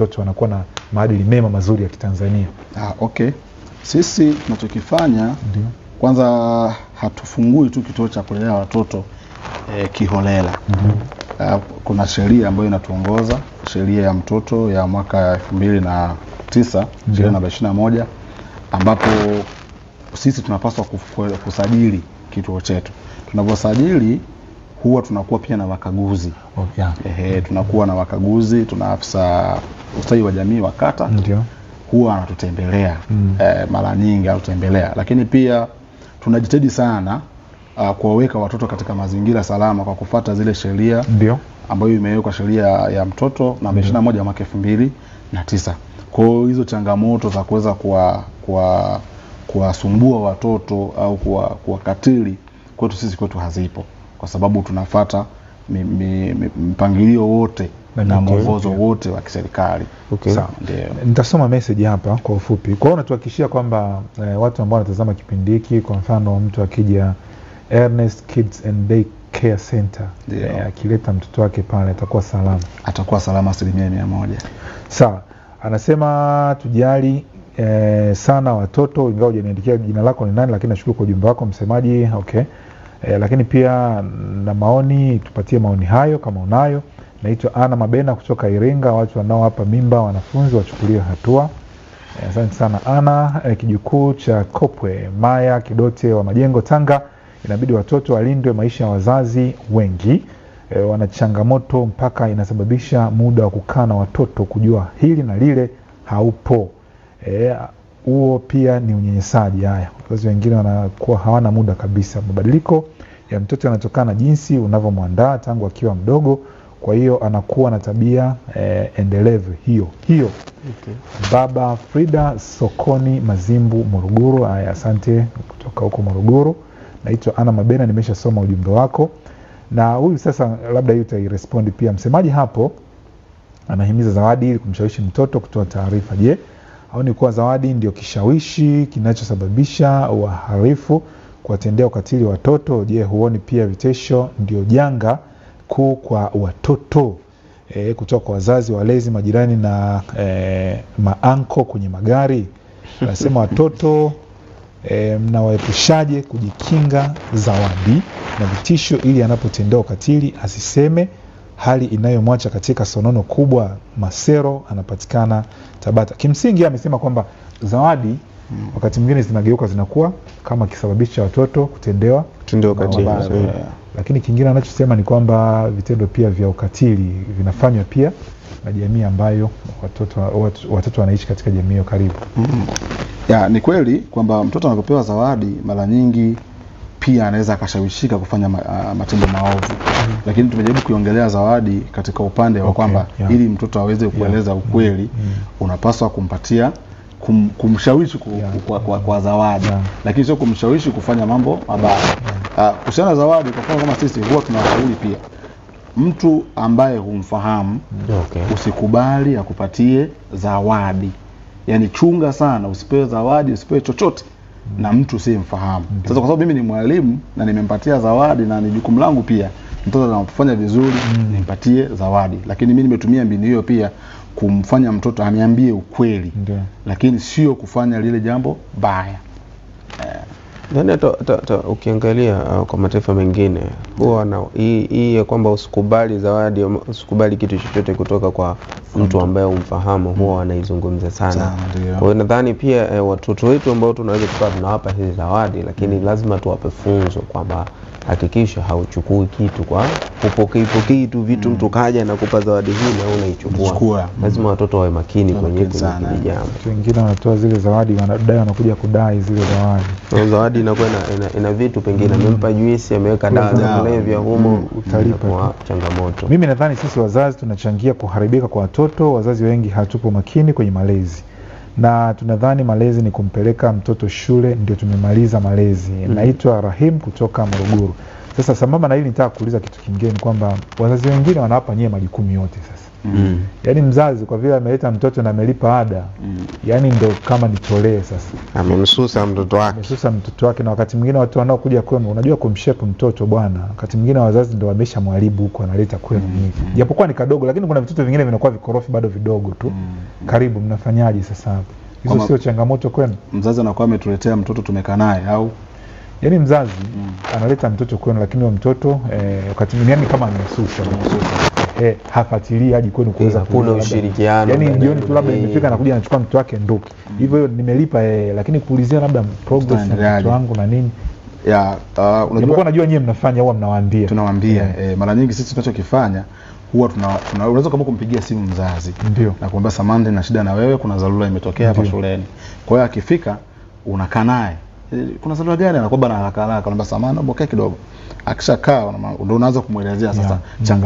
watoto wanakuwa na maadili mema mazuri ya Kitanzania? Okay. Sisi tunachokifanya kwanza hatufungui tu kituo cha kulelea watoto kiholela. Kuna sheria ambayo inatuongoza, sheria ya mtoto ya mwaka 2009 2021, ambapo sisi tunapaswa kusajili kituo chetu. Tunaposajili huwa tunakuwa pia na wakaguzi. Tunakuwa na wakaguzi, tuna afisa ustawi wa jamii wa kata. Huwa anatutembelea mara nyingi anatutembelea, lakini pia tunajitahidi sana kuwaweka watoto katika mazingira salama kwa kufuata zile sheria ambayo imewekwa, sheria ya mtoto namba 21 mwaka 2009. Kwa hiyo hizo changamoto za kuweza kuwasumbua watoto au kuwakatili kwetu sisi hazipo, kwa sababu tunafuata mpangilio wote na mwongozo wote wa kiserikali. Sawa, ndio. Nitasoma message hapa kwa ufupi. Kwa hiyo natuhakikishia kwamba watu ambao wanatazama kipindi hiki, kwa mfano mtu akija Ernest Kids and Day Care Center, akileta mtoto wake pale atakuwa salama. Atakuwa salama 100%. Sawa. Anasema tujali sana watoto, ingawa hujaniandikia jina lako ni nani, lakini nashukuru kwa ujumbe wako msemaji. Okay. Lakini pia na maoni, tupatie maoni hayo kama unayo. Naitwa Ana Mabena kutoka Iringa. Watu wanao hapa mimba wanafunzi wachukuliwe hatua. Asante sana Ana. Kijukuu cha Kopwe, Maya Kidote wa Majengo, Tanga. Inabidi watoto walindwe, maisha ya wazazi wengi wana changamoto mpaka inasababisha muda wa kukaa na watoto kujua hili na lile haupo. Huo pia ni unyenyesaji. Haya, wazazi wengine wanakuwa hawana muda kabisa. Mabadiliko ya mtoto yanatokana na jinsi unavyomwandaa tangu akiwa mdogo, kwa hiyo anakuwa na tabia endelevu hiyo. Baba Frida Sokoni Mazimbu Morogoro. Haya, asante kutoka huko Morogoro. Naitwa Ana Mabena, nimeshasoma ujumbe wako. Na huyu sasa labda yeye utairespondi pia. Msemaji hapo anahimiza zawadi ili kumshawishi mtoto kutoa taarifa. Je, haoni kuwa zawadi ndio kishawishi kinachosababisha uhalifu, kuwatendea ukatili watoto? Je, huoni pia vitesho ndio janga kuu kwa watoto kutoka kwa wazazi, walezi, majirani na maanko kwenye magari? Nasema watoto mnawaepushaje kujikinga zawadi na vitisho ili anapotendea ukatili asiseme, hali inayomwacha katika sonono kubwa? Masero anapatikana Tabata. Kimsingi amesema kwamba zawadi wakati mwingine zinageuka zinakuwa kama kisababishi cha watoto kutendewa ukatili. Lakini kingine anachosema ni kwamba vitendo pia vya ukatili vinafanywa pia na jamii ambayo watoto wanaishi katika jamii hiyo karibu. Ni kweli kwamba mtoto anapopewa zawadi mara nyingi pia anaweza akashawishika kufanya matendo maovu. Lakini tumejaribu kuiongelea zawadi katika upande wa kwamba ili mtoto aweze kueleza ukweli, unapaswa kumpatia kumshawishi kwa zawadi, lakini sio kumshawishi kufanya mambo mabaya. Kuhusiana zawadi, kwa mfano kama sisi huwa tunawashauri pia mtu ambaye humfahamu usikubali akupatie zawadi. Yani chunga sana, usipewe zawadi, usipewe chochote na mtu usiyemfahamu. Sasa kwa sababu mimi ni mwalimu na nimempatia zawadi na ni jukumu langu pia mtoto anapofanya vizuri nimpatie zawadi, lakini mimi nimetumia mbinu hiyo pia kumfanya mtoto aniambie ukweli, lakini sio kufanya lile jambo baya. Yaani ukiangalia kwa mataifa mengine huwa na hii kwamba usikubali zawadi, usikubali kitu chochote kutoka kwa mtu ambaye umfahamu, huwa wanaizungumza sana. Kwa hiyo nadhani pia watoto wetu ambao tunaweza kuwa tunawapa hizi zawadi, lakini lazima tuwape funzo kwamba hakikisha hauchukui kitu kwa upokei tu vitu. Mtu kaja na kupa zawadi hii na unaichukua. Lazima watoto wawe makini kwenye hili jambo. Wengine wanatoa zile zawadi, wanadai wanakuja kudai zile zawadi. Zawadi inakuwa ina vitu, pengine amempa juisi, ameweka dawa za kulevya humo, utalipa changamoto. Mimi nadhani sisi wazazi tunachangia kuharibika kwa watoto. Wazazi wengi hatupo makini kwenye malezi. Na tunadhani malezi ni kumpeleka mtoto shule ndio tumemaliza malezi. Naitwa Rahim kutoka Morogoro. Sasa sambamba na hili nitaka kuuliza kitu kingine kwamba wazazi wengine wanawapa nyie majukumu yote sasa. Yaani mzazi kwa vile ameleta mtoto na amelipa ada, yaani ndo kama nitolee sasa. Amemsusa mtoto wake. Amemsusa mtoto wake, na wakati mwingine watu wanaokuja kwenu, unajua kumshape mtoto bwana, wakati mwingine wazazi ndo wamesha mwalibu huko analeta kwenu hivi. Japokuwa ni kadogo, lakini kuna vitoto vingine vinakuwa vikorofi bado vidogo tu. Karibu, mnafanyaje sasa hapo? Hizo sio changamoto kwenu? Mzazi anakuwa ametuletea mtoto tumekaa naye au yaani mzazi analeta mtoto kwenu, lakini huyo mtoto wakati mwingine kama amesusa hafuatilii hadi kwenu kuweza kuna ushirikiano. Yaani jioni tu labda imefika anakuja anachukua mtoto wake nduki. Hivyo nimelipa lakini kuulizia labda progress ya mtoto wangu na nini. Unajua najua nyie mnafanya au mnawaambia? Tunawaambia. Mara nyingi sisi tunachokifanya huwa unaweza kama kumpigia simu mzazi. Ndio. Na kuambia Samantha na shida na wewe, kuna dharura imetokea hapa shuleni. Kwa hiyo akifika unakaa naye. Kuna dharura gani? Anakuwa bana haraka haraka, anaomba Samantha mbokea kidogo. Akishakaa ndio unaanza kumuelezea sasa